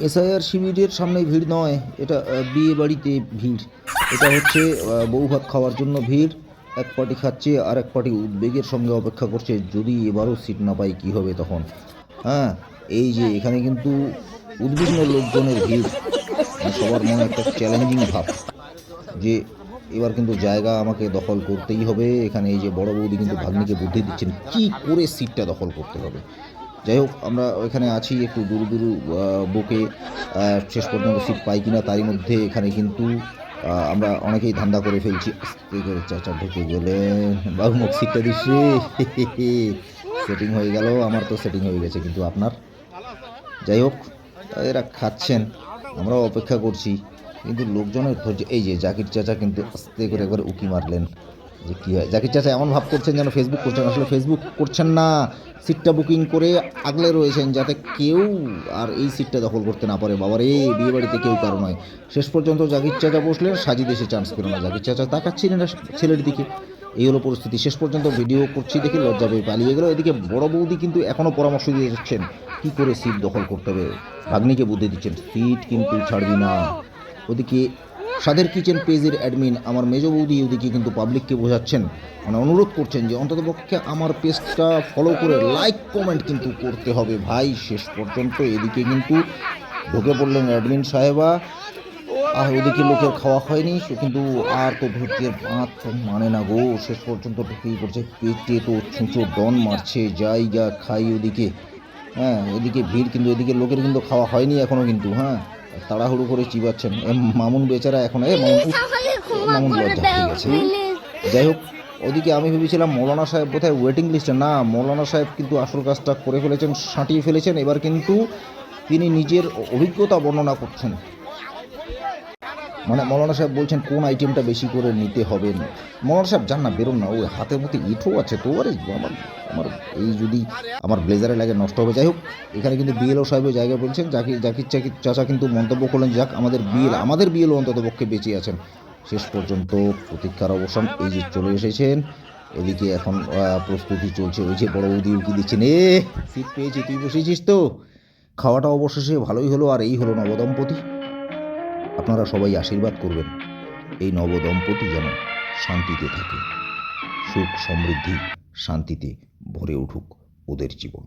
SIR শিবিরের সামনে ভিড় নয়, এটা বিয়ে বাড়িতে ভিড়। এটা হচ্ছে বউ ভাত খাওয়ার জন্য ভিড়। এক পার্টি খাচ্ছে আর এক পার্টি উদ্বেগের সঙ্গে অপেক্ষা করছে, যদি এবারও সিট না পাই কী হবে তখন। হ্যাঁ, এই যে এখানে কিন্তু উদ্বিগ্ন লোকজনের ভিড়, মানে সবার মনে একটা চ্যালেঞ্জিং ভাব যে এবার কিন্তু জায়গা আমাকে দখল করতেই হবে। এখানে এই যে বড় বৌদি কিন্তু ভাগ্নিকে বুদ্ধি দিচ্ছেন কি করে সিটটা দখল করতে হবে। যাই হোক, আমরা এখানে আছি একটু দুরু দুরু বুকে, শেষ পর্যন্ত সিট পাই কিনা তারই মধ্যে এখানে কিন্তু আমরা অনেকেই ধান্দা করে ফেলছি। আস্তে করে চাচা ঢুকে গেলেন, বাবু মুখ সিটটা দিচ্ছে। সেটিং হয়ে গেল, আমার তো সেটিং হয়ে গেছে, কিন্তু আপনার। যাই হোক, এরা খাচ্ছেন, আমরাও অপেক্ষা করছি, কিন্তু লোকজনের ধৈর্য। এই যে জাকির চাচা কিন্তু আস্তে করে একবার উকি মারলেন যে কী হয়। জাকির চাচা এমন ভাব করছেন যেন ফেসবুক করছেন, আসলে ফেসবুক করছেন না, সিটটা বুকিং করে আগলে রয়েছেন যাতে কেউ আর এই সিটটা দখল করতে না পারে। বাবার এই বিয়ে বাড়িতে কেউ কারো নয়। শেষ পর্যন্ত জাকির চাচা বসলেন, সাজিদ এসে চান্স পেল না। জাকির চাচা তাকাচ্ছিলেন না ছেলের দিকে। এই হলো পরিস্থিতি। শেষ পর্যন্ত ভিডিও করছি দেখে লজ্জা পেয়ে পালিয়ে গেল। এদিকে বড় বৌদি কিন্তু এখনও পরামর্শ দিয়ে যাচ্ছেন কী করে সিট দখল করতে হবে, ভাগ্নিকে বুদ্ধি দিচ্ছেন সিট কিন্তু ছাড়বি না। ওদিকে সাদের কিচেন পেজের অ্যাডমিন আমার মেজ বৌদি ওদিকে কিন্তু পাবলিককে বোঝাচ্ছেন, মানে অনুরোধ করছেন যে অন্ততপক্ষে আমার পেজটা ফলো করে লাইক কমেন্ট কিন্তু করতে হবে ভাই। শেষ পর্যন্ত এদিকে কিন্তু ঢুকে পড়লেন অ্যাডমিন সাহেবা। আর ওদিকে লোকের খাওয়া হয়নি, সে কিন্তু আর তো ধৈর্যের বাঁধ মানে না গো। শেষ পর্যন্ত ঢুকেই পড়ছে, পেটে তো ছুঁচো ডন মারছে, জায়গা খাই ওদিকে। হ্যাঁ, এদিকে ভিড়, কিন্তু এদিকে লোকের কিন্তু খাওয়া হয়নি এখনও কিন্তু। হ্যাঁ, তাড়াহুড়ো করে চিবাচ্ছেন মামুন বেচারা এখন। মামুন, মামুন লজ্জা পেয়ে গেছে। যাই হোক, ওদিকে আমি ভেবেছিলাম মৌলানা সাহেব বোধহয় ওয়েটিং লিস্টে, না, মৌলানা সাহেব কিন্তু আসল কাজটা করে ফেলেছেন, সাঁটিয়ে ফেলেছেন। এবার কিন্তু তিনি নিজের অভিজ্ঞতা বর্ণনা করছেন, মানে মৌলানা সাহেব বলছেন কোন আইটেমটা বেশি করে নিতে হবে। মৌলানা সাহেব যান না, বেরোন না, ওই হাতের মধ্যে ইটও আছে তো। আরে আমার আমার এই যদি আমার ব্লেজারে লাগে নষ্ট হবে। যাই হোক, এখানে কিন্তু বিএলও সাহেবের জায়গায় বলছেন, জাকির জাকির চাকির চাচা কিন্তু মন্তব্য করলেন, যাক আমাদের বিএলও অন্তত পক্ষে বেঁচে আছেন। শেষ পর্যন্ত প্রতীক্ষার অবসান, এই যে চলে এসেছেন। এদিকে এখন প্রস্তুতি চলছে। ওই যে বড় বৌদি উকি দিচ্ছেন, সিট পেয়েছি, তুই বসেছিস তো। খাওয়াটা অবশেষে ভালোই হলো। আর এই হলো নবদম্পতি। আপনারা সবাই আশীর্বাদ করবেন এই নবদম্পতি যেন শান্তিতে থাকে, সুখ সমৃদ্ধি শান্তিতে ভরে উঠুক ওদের জীবন।